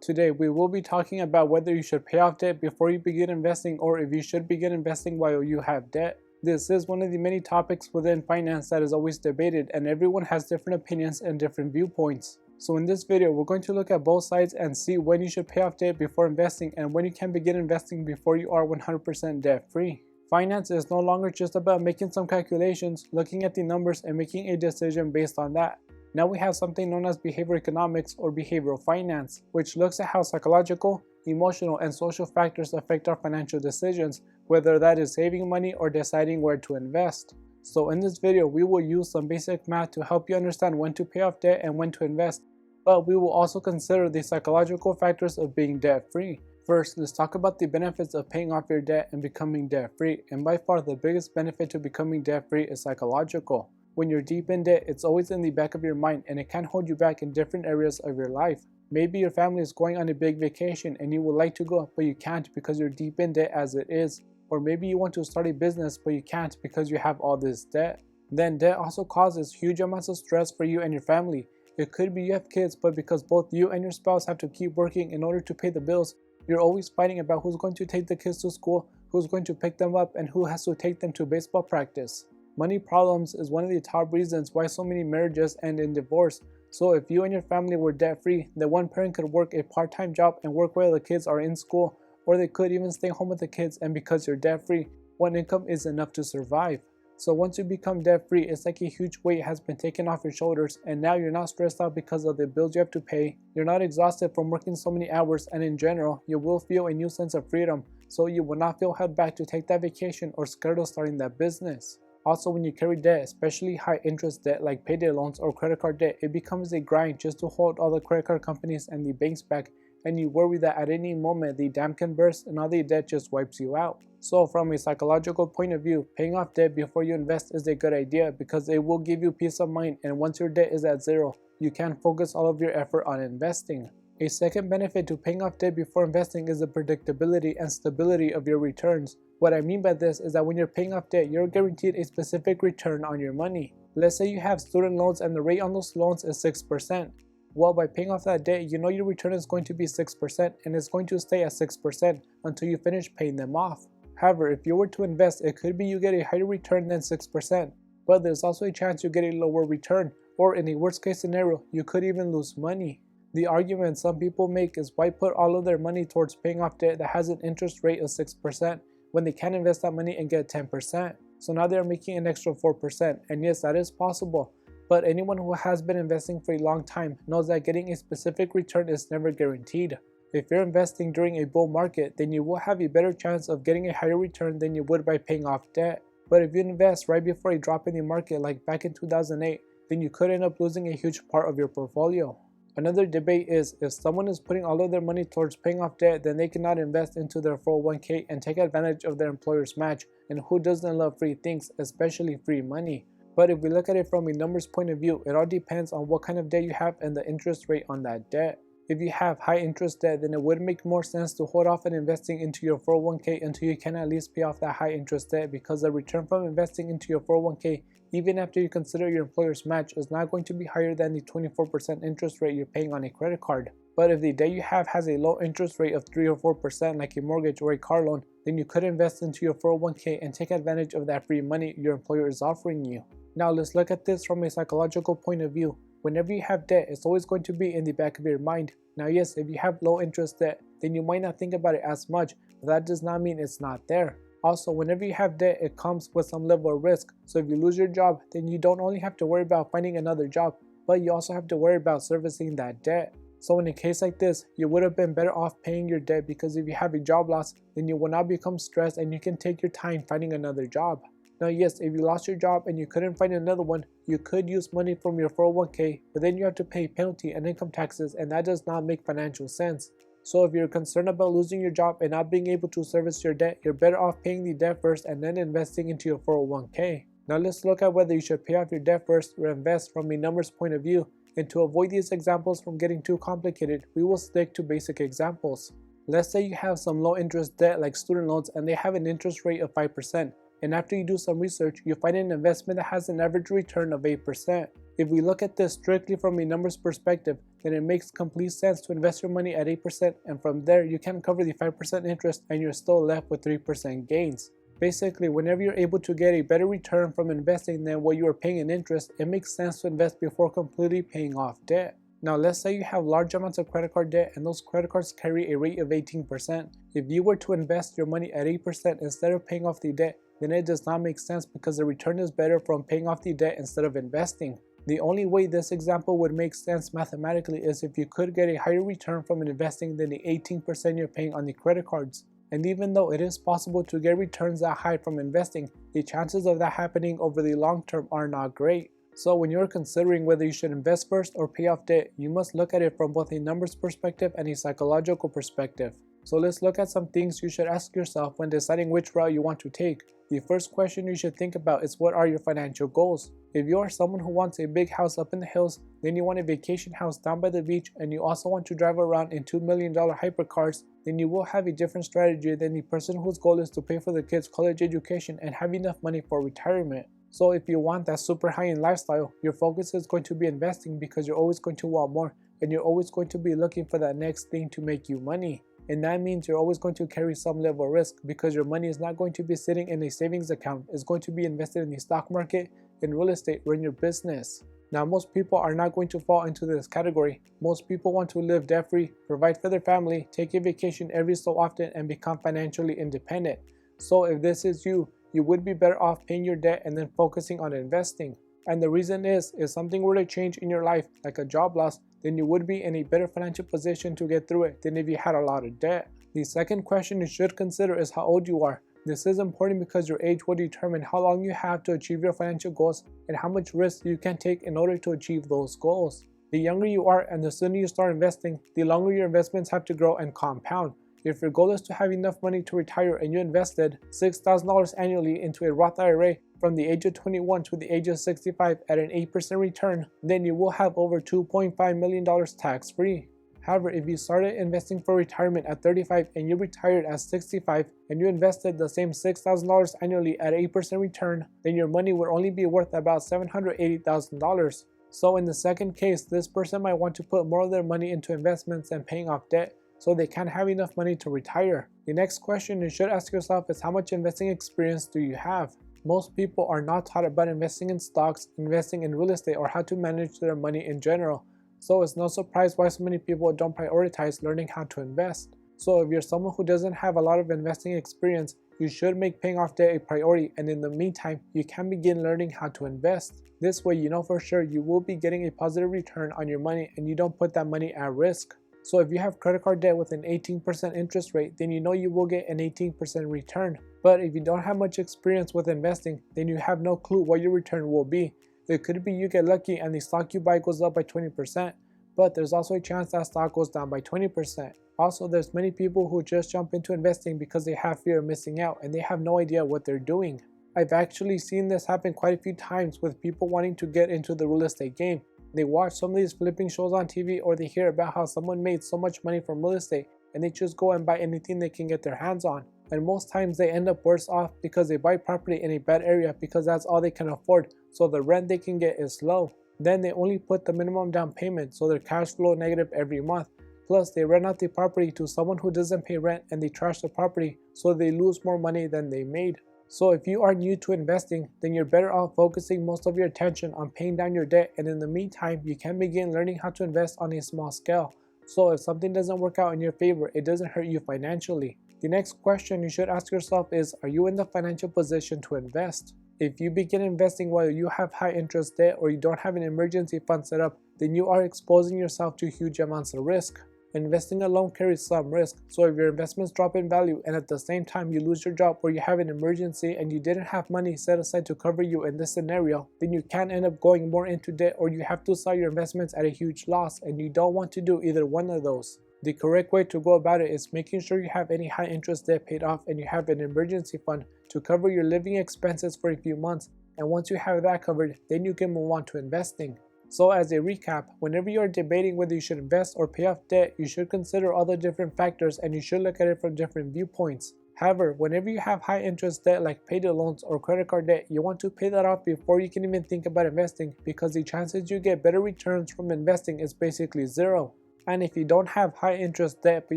Today, we will be talking about whether you should pay off debt before you begin investing or if you should begin investing while you have debt. This is one of the many topics within finance that is always debated, and everyone has different opinions and different viewpoints. So in this video, we're going to look at both sides and see when you should pay off debt before investing and when you can begin investing before you are 100% debt-free. Finance is no longer just about making some calculations, looking at the numbers, and making a decision based on that. Now we have something known as behavioral economics or behavioral finance, which looks at how psychological, emotional, and social factors affect our financial decisions, whether that is saving money or deciding where to invest. So in this video, we will use some basic math to help you understand when to pay off debt and when to invest, but we will also consider the psychological factors of being debt-free. First, let's talk about the benefits of paying off your debt and becoming debt-free, and by far the biggest benefit to becoming debt-free is psychological. When you're deep in debt, it's always in the back of your mind and it can hold you back in different areas of your life. Maybe your family is going on a big vacation and you would like to go, but you can't because you're deep in debt as it is. Or maybe you want to start a business, but you can't because you have all this debt. Then debt also causes huge amounts of stress for you and your family. It could be you have kids, but because both you and your spouse have to keep working in order to pay the bills, you're always fighting about who's going to take the kids to school, who's going to pick them up, and who has to take them to baseball practice. Money problems is one of the top reasons why so many marriages end in divorce. So if you and your family were debt-free, then one parent could work a part-time job and work while the kids are in school, or they could even stay home with the kids, and because you're debt-free, one income is enough to survive. So once you become debt-free, it's like a huge weight has been taken off your shoulders, and now you're not stressed out because of the bills you have to pay, you're not exhausted from working so many hours, and in general, you will feel a new sense of freedom, so you will not feel held back to take that vacation or scared of starting that business. Also, when you carry debt, especially high interest debt like payday loans or credit card debt, it becomes a grind just to hold all the credit card companies and the banks back, and you worry that at any moment the dam can burst and all the debt just wipes you out. So from a psychological point of view, paying off debt before you invest is a good idea because it will give you peace of mind, and once your debt is at zero, you can focus all of your effort on investing. A second benefit to paying off debt before investing is the predictability and stability of your returns. What I mean by this is that when you're paying off debt, you're guaranteed a specific return on your money. Let's say you have student loans and the rate on those loans is 6%. Well, by paying off that debt, you know your return is going to be 6% and it's going to stay at 6% until you finish paying them off. However, if you were to invest, it could be you get a higher return than 6%, but there's also a chance you get a lower return, or in a worst case scenario, you could even lose money. The argument some people make is why put all of their money towards paying off debt that has an interest rate of 6% when they can invest that money and get 10%. So now they're making an extra 4%, and yes, that is possible, but anyone who has been investing for a long time knows that getting a specific return is never guaranteed. If you're investing during a bull market, then you will have a better chance of getting a higher return than you would by paying off debt. But if you invest right before a drop in the market like back in 2008, then you could end up losing a huge part of your portfolio. Another debate is if someone is putting all of their money towards paying off debt, then they cannot invest into their 401k and take advantage of their employer's match, and who doesn't love free things, especially free money? But if we look at it from a numbers point of view, it all depends on what kind of debt you have and the interest rate on that debt. If you have high interest debt, then it would make more sense to hold off on investing into your 401k until you can at least pay off that high interest debt, because the return from investing into your 401k, even after you consider your employer's match, is not going to be higher than the 24% interest rate you're paying on a credit card. But if the debt you have has a low interest rate of 3 or 4% like a mortgage or a car loan, then you could invest into your 401k and take advantage of that free money your employer is offering you. Now let's look at this from a psychological point of view. Whenever you have debt, it's always going to be in the back of your mind. Now yes, if you have low interest debt, then you might not think about it as much, but that does not mean it's not there. Also, whenever you have debt, it comes with some level of risk. So if you lose your job, then you don't only have to worry about finding another job, but you also have to worry about servicing that debt. So in a case like this, you would have been better off paying your debt, because if you have a job loss, then you will not become stressed and you can take your time finding another job. Now yes, if you lost your job and you couldn't find another one, you could use money from your 401k, but then you have to pay penalty and income taxes, and that does not make financial sense. So if you're concerned about losing your job and not being able to service your debt, you're better off paying the debt first and then investing into your 401k. Now let's look at whether you should pay off your debt first or invest from a numbers point of view. And to avoid these examples from getting too complicated, we will stick to basic examples. Let's say you have some low interest debt like student loans and they have an interest rate of 5%. And after you do some research, you find an investment that has an average return of 8%. If we look at this strictly from a numbers perspective, then it makes complete sense to invest your money at 8%, and from there you can cover the 5% interest and you're still left with 3% gains. Basically, whenever you're able to get a better return from investing than what you are paying in interest, it makes sense to invest before completely paying off debt. Now let's say you have large amounts of credit card debt and those credit cards carry a rate of 18%. If you were to invest your money at 8% instead of paying off the debt, then it does not make sense because the return is better from paying off the debt instead of investing. The only way this example would make sense mathematically is if you could get a higher return from investing than the 18% you're paying on the credit cards. And even though it is possible to get returns that high from investing, the chances of that happening over the long term are not great. So when you're considering whether you should invest first or pay off debt, you must look at it from both a numbers perspective and a psychological perspective. So let's look at some things you should ask yourself when deciding which route you want to take. The first question you should think about is, what are your financial goals? If you are someone who wants a big house up in the hills, then you want a vacation house down by the beach, and you also want to drive around in $2 million hypercars, then you will have a different strategy than the person whose goal is to pay for the kids' college education and have enough money for retirement. So if you want that super high-end lifestyle, your focus is going to be investing because you're always going to want more and you're always going to be looking for that next thing to make you money. And that means you're always going to carry some level of risk because your money is not going to be sitting in a savings account. It's going to be invested in the stock market, in real estate, or in your business. Now, most people are not going to fall into this category. Most people want to live debt-free, provide for their family, take a vacation every so often, and become financially independent. So if this is you, you would be better off paying your debt and then focusing on investing. And the reason is, if something were to change in your life, like a job loss, then you would be in a better financial position to get through it than if you had a lot of debt. The second question you should consider is how old you are. This is important because your age will determine how long you have to achieve your financial goals and how much risk you can take in order to achieve those goals. The younger you are and the sooner you start investing, the longer your investments have to grow and compound. If your goal is to have enough money to retire and you invested $6,000 annually into a Roth IRA from the age of 21 to the age of 65 at an 8% return, then you will have over $2.5 million tax-free. However, if you started investing for retirement at 35 and you retired at 65 and you invested the same $6,000 annually at 8% return, then your money would only be worth about $780,000. So in the second case, this person might want to put more of their money into investments and paying off debt, so they can have enough money to retire. The next question you should ask yourself is, how much investing experience do you have? Most people are not taught about investing in stocks, investing in real estate, or how to manage their money in general. So it's no surprise why so many people don't prioritize learning how to invest. So if you're someone who doesn't have a lot of investing experience, you should make paying off debt a priority, and in the meantime, you can begin learning how to invest. This way you know for sure you will be getting a positive return on your money and you don't put that money at risk. So if you have credit card debt with an 18% interest rate, then you know you will get an 18% return. But if you don't have much experience with investing, then you have no clue what your return will be. It could be you get lucky and the stock you buy goes up by 20%, but there's also a chance that stock goes down by 20%. Also, there's many people who just jump into investing because they have fear of missing out and they have no idea what they're doing. I've actually seen this happen quite a few times with people wanting to get into the real estate game. They watch some of these flipping shows on TV, or they hear about how someone made so much money from real estate and they just go and buy anything they can get their hands on. And most times they end up worse off because they buy property in a bad area because that's all they can afford, so the rent they can get is low. Then they only put the minimum down payment, so they're cash flow negative every month. Plus they rent out the property to someone who doesn't pay rent and they trash the property, so they lose more money than they made. So if you are new to investing, then you're better off focusing most of your attention on paying down your debt, and in the meantime, you can begin learning how to invest on a small scale. So if something doesn't work out in your favor, it doesn't hurt you financially. The next question you should ask yourself is, are you in the financial position to invest? If you begin investing while you have high interest debt or you don't have an emergency fund set up, then you are exposing yourself to huge amounts of risk. Investing alone carries some risk, so if your investments drop in value and at the same time you lose your job or you have an emergency and you didn't have money set aside to cover you in this scenario, then you can end up going more into debt, or you have to sell your investments at a huge loss, and you don't want to do either one of those. The correct way to go about it is making sure you have any high interest debt paid off and you have an emergency fund to cover your living expenses for a few months, and once you have that covered, then you can move on to investing. So as a recap, whenever you are debating whether you should invest or pay off debt, you should consider all the different factors and you should look at it from different viewpoints. However, whenever you have high interest debt like payday loans or credit card debt, you want to pay that off before you can even think about investing, because the chances you get better returns from investing is basically zero. And if you don't have high interest debt but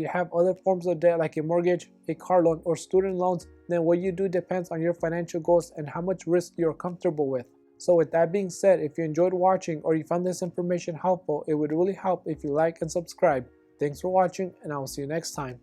you have other forms of debt like a mortgage, a car loan, or student loans, then what you do depends on your financial goals and how much risk you're comfortable with. So with that being said, if you enjoyed watching or you found this information helpful, it would really help if you like and subscribe. Thanks for watching, and I will see you next time.